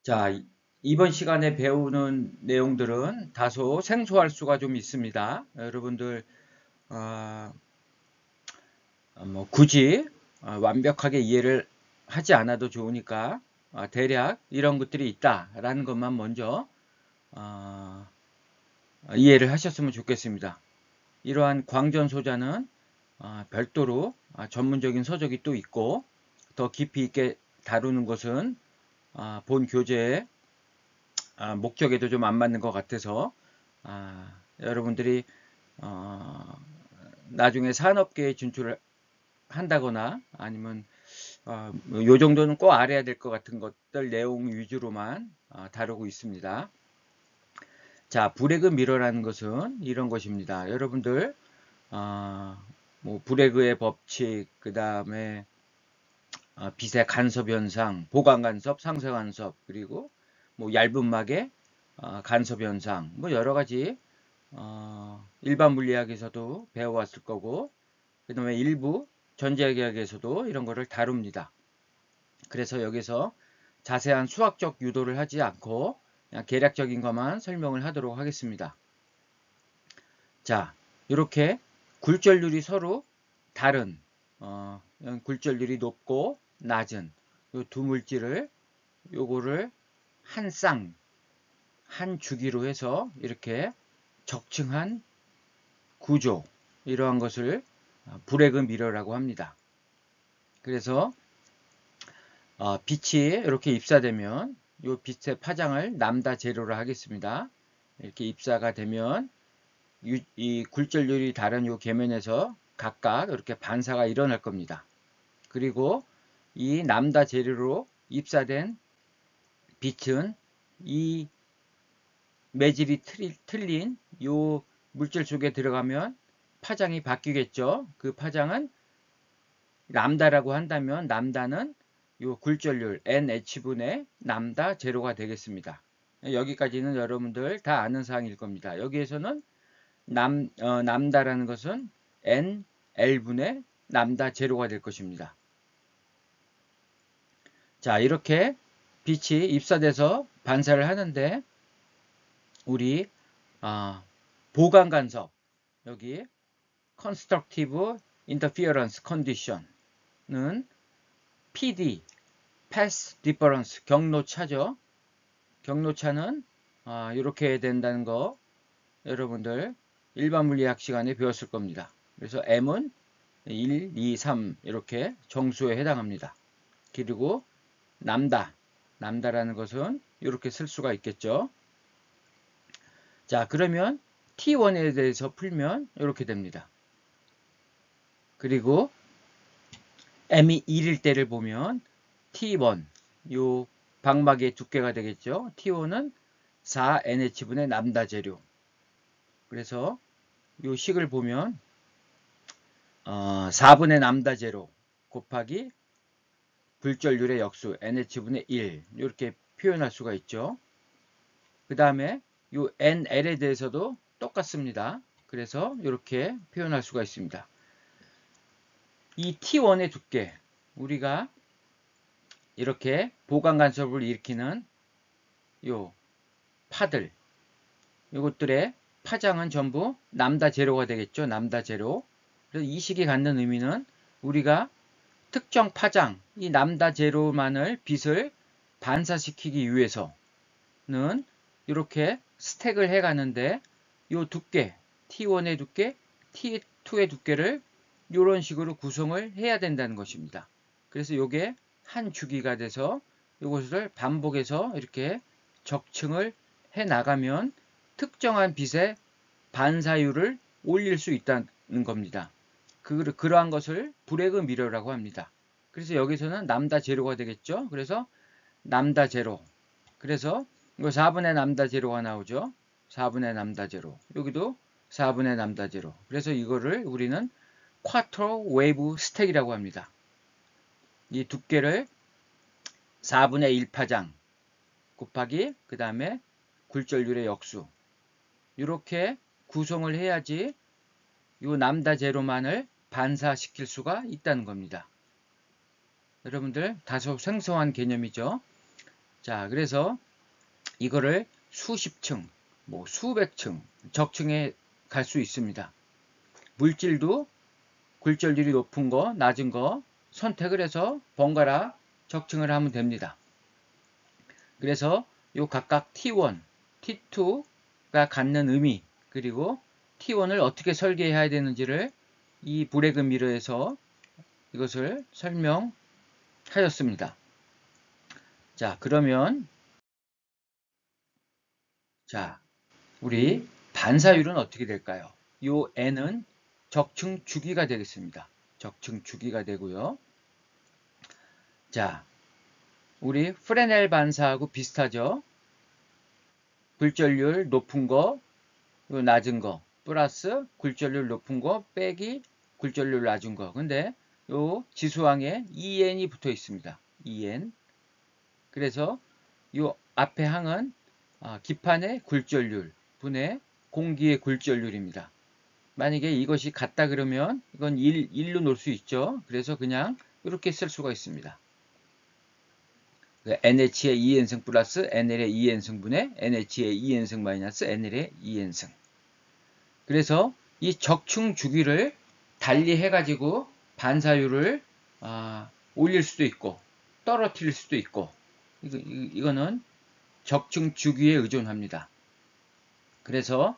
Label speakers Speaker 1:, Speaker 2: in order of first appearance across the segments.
Speaker 1: 자, 이번 시간에 배우는 내용들은 다소 생소할 수가 좀 있습니다. 여러분들 뭐 굳이 완벽하게 이해를 하지 않아도 좋으니까 대략 이런 것들이 있다라는 것만 먼저 이해를 하셨으면 좋겠습니다. 이러한 광전소자는 별도로 전문적인 서적이 또 있고 더 깊이 있게 다루는 것은 본 교재의 목적에도 좀 안 맞는 것 같아서 여러분들이 나중에 산업계에 진출을 한다거나 아니면 요 정도는 꼭 알아야 될 것 같은 것들 내용 위주로만 다루고 있습니다. 자, 브레그 미러라는 것은 이런 것입니다. 여러분들 뭐 브레그의 법칙, 그 다음에 빛의 간섭 현상, 보강 간섭, 상쇄 간섭, 그리고 뭐 얇은 막의 간섭 현상, 뭐 여러 가지 일반 물리학에서도 배워왔을 거고, 그 다음에 일부 전자기학에서도 이런 거를 다룹니다. 그래서 여기서 자세한 수학적 유도를 하지 않고 그냥 계략적인 것만 설명을 하도록 하겠습니다. 자, 이렇게 굴절률이 서로 다른 굴절률이 높고 낮은 이 두 물질을 요거를 한 쌍, 한 주기로 해서 이렇게 적층한 구조, 이러한 것을 브레그 미러라고 합니다. 그래서 빛이 이렇게 입사되면 이 빛의 파장을 람다 제로로 하겠습니다. 이렇게 입사가 되면 이 굴절률이 다른 이 계면에서 각각 이렇게 반사가 일어날 겁니다. 그리고 이 람다 제로로 입사된 빛은 이 매질이 틀린 이 물질 속에 들어가면 파장이 바뀌겠죠. 그 파장은 람다라고 한다면 람다는 이 굴절률 NH분의 람다 제로가 되겠습니다. 여기까지는 여러분들 다 아는 사항일 겁니다. 여기에서는 람다라는 것은 NL분의 람다 제로가 될 것입니다. 자, 이렇게 빛이 입사돼서 반사를 하는데 우리 보강 간섭, 여기 Constructive Interference Condition은 PD, Path Difference, 경로차죠. 경로차는 이렇게 된다는 거 여러분들 일반 물리학 시간에 배웠을 겁니다. 그래서 M은 1, 2, 3 이렇게 정수에 해당합니다. 그리고 람다라는 것은 이렇게 쓸 수가 있겠죠. 자, 그러면 T1에 대해서 풀면 이렇게 됩니다. 그리고 M이 1일 때를 보면 T1, 요 방막의 두께가 되겠죠. T1은 4NH분의 람다 제로. 그래서 요 식을 보면 4분의 람다 제로 곱하기 굴절률의 역수 NH분의 1 이렇게 표현할 수가 있죠. 그 다음에 요 NL에 대해서도 똑같습니다. 그래서 이렇게 표현할 수가 있습니다. 이 T1의 두께, 우리가 이렇게 보강 간섭을 일으키는 요 파들, 이것들의 파장은 전부 람다 제로가 되겠죠. 람다 제로. 그래서 이 식이 갖는 의미는 우리가 특정 파장, 이 람다 제로만을 빛을 반사시키기 위해서는 이렇게 스택을 해 가는데 이 두께, T1의 두께, T2의 두께를 이런 식으로 구성을 해야 된다는 것입니다. 그래서 이게 한 주기가 돼서 이것을 반복해서 이렇게 적층을 해 나가면 특정한 빛의 반사율을 올릴 수 있다는 겁니다. 그러한 것을 브레그 미러라고 합니다. 그래서 여기서는 람다 제로가 되겠죠. 그래서 람다 제로. 그래서 이거 4분의 람다 제로가 나오죠. 4분의 람다 제로. 여기도 4분의 람다 제로. 그래서 이거를 우리는 쿼터 웨이브 스택이라고 합니다. 이 두께를 4분의 1 파장 곱하기 그 다음에 굴절률의 역수 이렇게 구성을 해야지 이 람다 제로만을 반사시킬 수가 있다는 겁니다. 여러분들 다소 생소한 개념이죠. 자, 그래서 이거를 수십 층, 뭐 수백 층, 적층에 갈 수 있습니다. 물질도 굴절률이 높은 거, 낮은 거 선택을 해서 번갈아 적층을 하면 됩니다. 그래서 요 각각 T1, T2가 갖는 의미, 그리고 T1을 어떻게 설계해야 되는지를 이 브레그 미러에서 이것을 설명하였습니다. 자, 그러면 자, 우리 반사율은 어떻게 될까요? 요 N은 적층 주기가 되겠습니다. 적층 주기가 되고요. 자, 우리 프레넬 반사하고 비슷하죠? 굴절률 높은 거, 낮은 거, 플러스 굴절률 높은 거 빼기 굴절률 낮은 거. 근데 요 지수항에 EN이 붙어 있습니다. EN. 그래서 요 앞에 항은 기판의 굴절률 분의 공기의 굴절률입니다. 만약에 이것이 같다 그러면 이건 1로 놓을 수 있죠. 그래서 그냥 이렇게 쓸 수가 있습니다. NH의 2n승 플러스 NL의 2n승분의 NH의 2n승 마이너스 NL의 2n승. 그래서 이 적층 주기를 달리 해가지고 반사율을 올릴 수도 있고 떨어뜨릴 수도 있고 이거는 적층 주기에 의존합니다. 그래서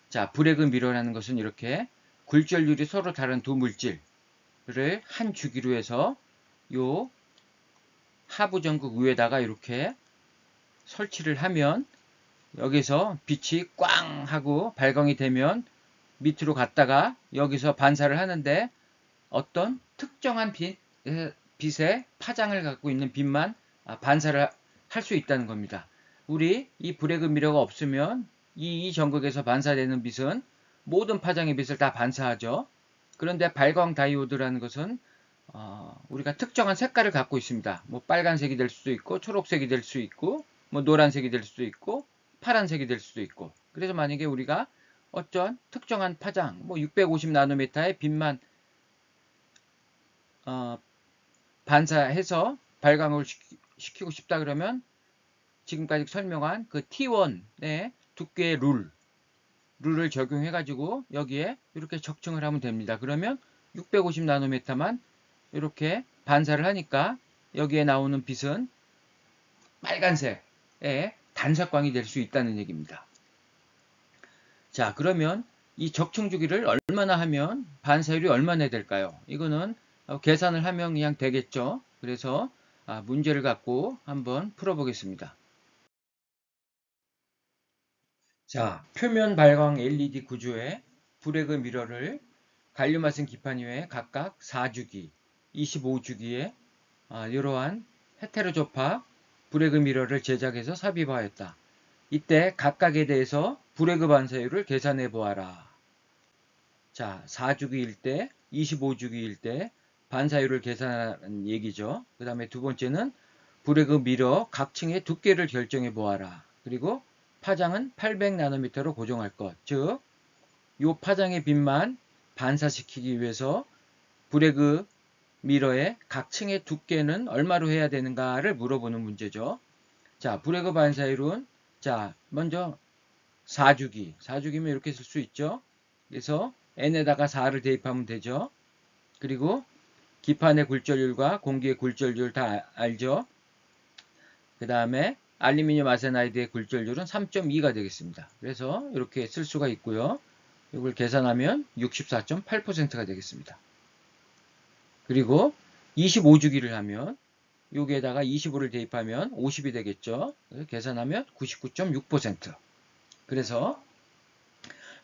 Speaker 1: 자, 브레그 미러라는 것은 이렇게 굴절률이 서로 다른 두 물질을 한 주기로 해서 요 하부 전극 위에다가 이렇게 설치를 하면 여기서 빛이 꽝 하고 발광이 되면 밑으로 갔다가 여기서 반사를 하는데 어떤 특정한 빛의 파장을 갖고 있는 빛만 반사를 할 수 있다는 겁니다. 우리 이 브레그 미러가 없으면 이 전극에서 반사되는 빛은 모든 파장의 빛을 다 반사하죠. 그런데 발광 다이오드라는 것은 우리가 특정한 색깔을 갖고 있습니다. 뭐 빨간색이 될 수도 있고 초록색이 될 수 있고 뭐 노란색이 될 수도 있고 파란색이 될 수도 있고. 그래서 만약에 우리가 어떤 특정한 파장, 뭐 650 나노미터의 빛만 반사해서 발광을 시키고 싶다 그러면 지금까지 설명한 그 T1의 두께의 룰을 적용해가지고 여기에 이렇게 적층을 하면 됩니다. 그러면 650 나노미터만 이렇게 반사를 하니까 여기에 나오는 빛은 빨간색의 단색광이 될 수 있다는 얘기입니다. 자, 그러면 이 적층 주기를 얼마나 하면 반사율이 얼마나 될까요? 이거는 계산을 하면 그냥 되겠죠. 그래서 문제를 갖고 한번 풀어보겠습니다. 자, 표면 발광 LED 구조의 브레그 미러를 갈륨화성 기판 위에 각각 4주기, 25주기의 이러한 헤테로조파 브레그 미러를 제작해서 삽입하였다. 이때 각각에 대해서 브레그 반사율을 계산해 보아라. 자, 4주기일 때, 25주기일 때 반사율을 계산하는 얘기죠. 그 다음에 두 번째는 브레그 미러 각 층의 두께를 결정해 보아라. 그리고 파장은 800나노미터로 고정할 것. 즉, 이 파장의 빛만 반사시키기 위해서 브레그 미러의 각 층의 두께는 얼마로 해야 되는가를 물어보는 문제죠. 자, 브레그 반사율은 자, 먼저 4주기. 4주기면 이렇게 쓸 수 있죠. 그래서 n에다가 4를 대입하면 되죠. 그리고 기판의 굴절률과 공기의 굴절률 다 알죠. 그 다음에 알루미늄 아세나이드의 굴절률은 3.2가 되겠습니다. 그래서 이렇게 쓸 수가 있고요. 이걸 계산하면 64.8%가 되겠습니다. 그리고 25주기를 하면 여기에다가 25를 대입하면 50이 되겠죠. 그래서 계산하면 99.6%. 그래서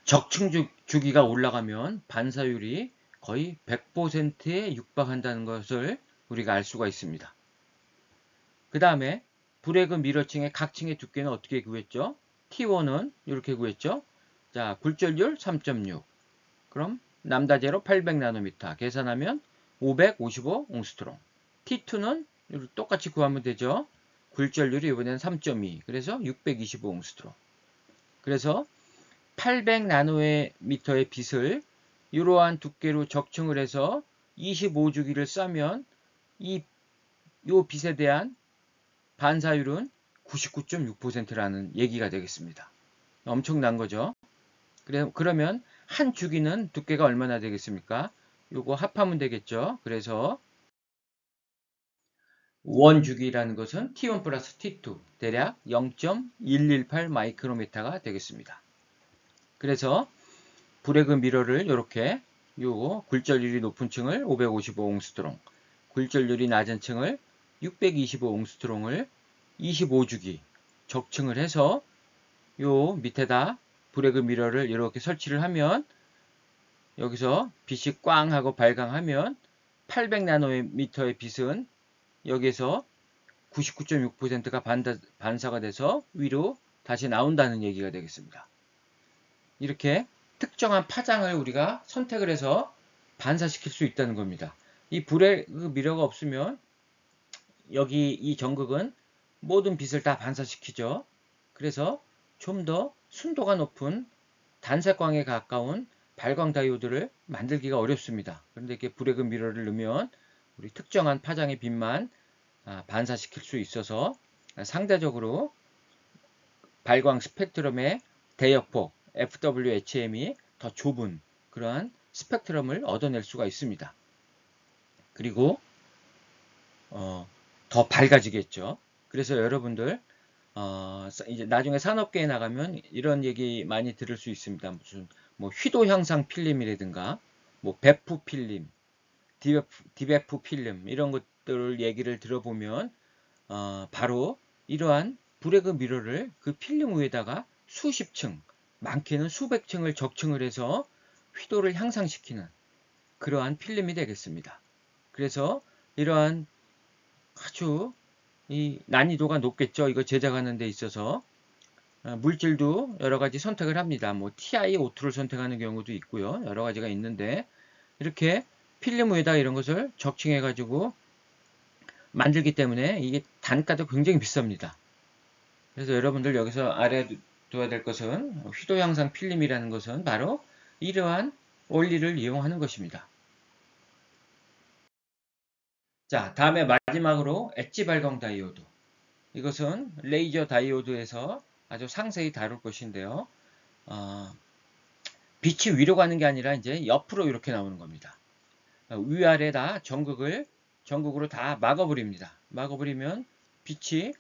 Speaker 1: 적층 주기가 올라가면 반사율이 거의 100%에 육박한다는 것을 우리가 알 수가 있습니다. 그 다음에 브레그 미러층의 각 층의 두께는 어떻게 구했죠? T1은 이렇게 구했죠. 자, 굴절률 3.6. 그럼 남다 제로 800나노미터 계산하면 555 옹스트롱. T2는 똑같이 구하면 되죠. 굴절률이 이번에는 3.2. 그래서 625 옹스트롱. 그래서 800나노미터의 빛을 이러한 두께로 적층을 해서 25주기를 싸면 이 빛에 대한 반사율은 99.6%라는 얘기가 되겠습니다. 엄청난 거죠. 그러면 한 주기는 두께가 얼마나 되겠습니까? 요거 합하면 되겠죠. 그래서 원 주기라는 것은 T1 플러스 T2 대략 0.118 마이크로미터가 되겠습니다. 그래서 브레그 미러를 이렇게 요거 굴절률이 높은 층을 555옹스트롱, 굴절률이 낮은 층을 625옹스트롱을 25주기 적층을 해서 요 밑에다 브레그 미러를 이렇게 설치를 하면 여기서 빛이 꽝 하고 발광하면 800나노미터의 빛은 여기서 99.6%가 반사가 돼서 위로 다시 나온다는 얘기가 되겠습니다. 이렇게 특정한 파장을 우리가 선택을 해서 반사시킬 수 있다는 겁니다. 이 브레그 미러가 없으면 여기 이 전극은 모든 빛을 다 반사시키죠. 그래서 좀 더 순도가 높은 단색광에 가까운 발광 다이오드를 만들기가 어렵습니다. 그런데 이렇게 브레그 미러를 넣으면 우리 특정한 파장의 빛만 반사시킬 수 있어서 상대적으로 발광 스펙트럼의 대역폭 FWHM이 더 좁은 그러한 스펙트럼을 얻어낼 수가 있습니다. 그리고 더 밝아지겠죠. 그래서 여러분들 이제 나중에 산업계에 나가면 이런 얘기 많이 들을 수 있습니다. 무슨 뭐 휘도 향상 필름이라든가 뭐 베프 필름, 디베프 필름 이런 것들 얘기를 들어보면 바로 이러한 브레그 미러를 그 필름 위에다가 수십 층, 많게는 수백 층을 적층을 해서 휘도를 향상시키는 그러한 필름이 되겠습니다. 그래서 이러한 아주 이 난이도가 높겠죠. 이거 제작하는 데 있어서 물질도 여러 가지 선택을 합니다. 뭐 TiO2를 선택하는 경우도 있고요. 여러 가지가 있는데 이렇게 필름 위에다 이런 것을 적층해 가지고 만들기 때문에 이게 단가도 굉장히 비쌉니다. 그래서 여러분들 여기서 알아둬야 될 것은 휘도 향상 필름이라는 것은 바로 이러한 원리를 이용하는 것입니다. 자, 다음에 마지막으로 엣지 발광 다이오드. 이것은 레이저 다이오드에서 아주 상세히 다룰 것인데요. 빛이 위로 가는 게 아니라 이제 옆으로 이렇게 나오는 겁니다. 위아래다 전극으로 다 막아버립니다. 막아버리면 빛이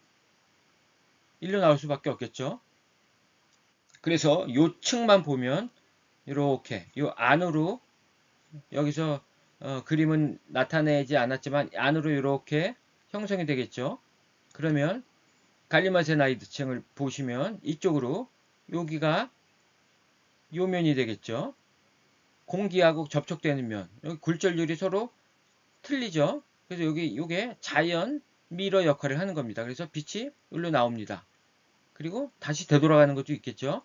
Speaker 1: 일로 나올 수밖에 없겠죠. 그래서 요 층만 보면 이렇게 요 안으로 여기서 그림은 나타내지 않았지만 안으로 이렇게 형성이 되겠죠. 그러면 갈리마세나이드 층을 보시면 이쪽으로 여기가 요 면이 되겠죠. 공기하고 접촉되는 면, 여기 굴절률이 서로 틀리죠. 그래서 요게 자연 미러 역할을 하는 겁니다. 그래서 빛이 여기로 나옵니다. 그리고 다시 되돌아가는 것도 있겠죠.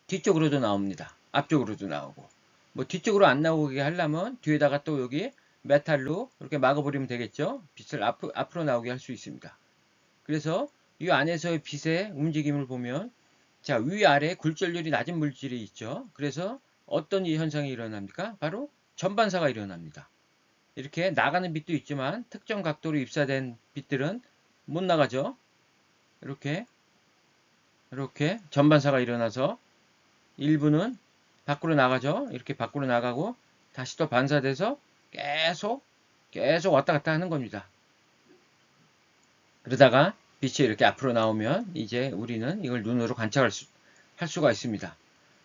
Speaker 1: 뒤쪽으로도 나옵니다. 앞쪽으로도 나오고. 뭐 뒤쪽으로 안 나오게 하려면 뒤에다가 또 여기 메탈로 이렇게 막아버리면 되겠죠. 빛을 앞으로 나오게 할 수 있습니다. 그래서 이 안에서의 빛의 움직임을 보면 자, 위아래 굴절률이 낮은 물질이 있죠. 그래서 어떤 이 현상이 일어납니까? 바로 전반사가 일어납니다. 이렇게 나가는 빛도 있지만 특정 각도로 입사된 빛들은 못 나가죠. 이렇게 전반사가 일어나서 일부는 밖으로 나가죠. 이렇게 밖으로 나가고 다시 또 반사돼서 계속 왔다 갔다 하는 겁니다. 그러다가 빛이 이렇게 앞으로 나오면 이제 우리는 이걸 눈으로 할 수가 있습니다.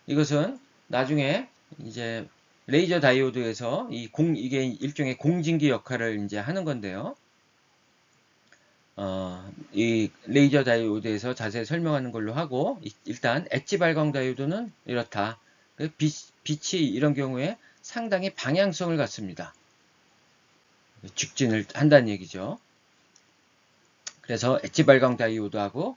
Speaker 1: 이것은 나중에 이제 레이저 다이오드에서 이게 일종의 공진기 역할을 이제 하는 건데요. 이 레이저 다이오드에서 자세히 설명하는 걸로 하고 일단 엣지 발광 다이오드는 이렇다. 빛이 이런 경우에 상당히 방향성을 갖습니다. 직진을 한다는 얘기죠. 그래서 엣지 발광 다이오드하고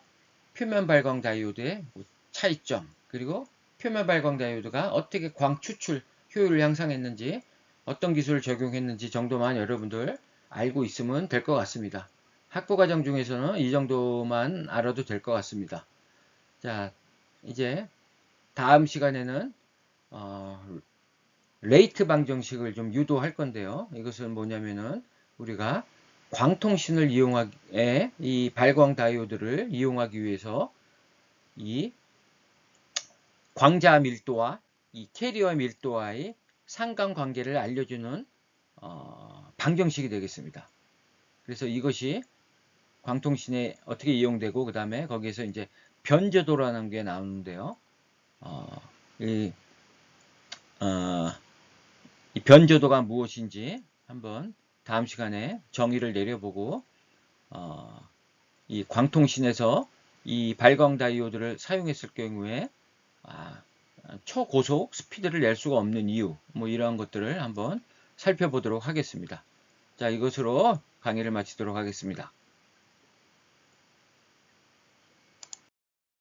Speaker 1: 표면 발광 다이오드의 차이점, 그리고 표면 발광 다이오드가 어떻게 광 추출 효율을 향상했는지, 어떤 기술을 적용했는지 정도만 여러분들 알고 있으면 될 것 같습니다. 학부과정 중에서는 이 정도만 알아도 될 것 같습니다. 자, 이제 다음 시간에는 레이트 방정식을 좀 유도할 건데요. 이것은 뭐냐면은 우리가 광통신을 이 발광 다이오드를 이용하기 위해서 이 광자 밀도와 이 캐리어 밀도와의 상관관계를 알려주는 방정식이 되겠습니다. 그래서 이것이 광통신에 어떻게 이용되고, 그 다음에 거기에서 이제 변저도라는 게 나오는데요. 이 변저도가 무엇인지 한번 다음 시간에 정의를 내려보고, 이 광통신에서 이 발광 다이오드를 사용했을 경우에 초고속 스피드를 낼 수가 없는 이유, 뭐 이러한 것들을 한번 살펴보도록 하겠습니다. 자, 이것으로 강의를 마치도록 하겠습니다.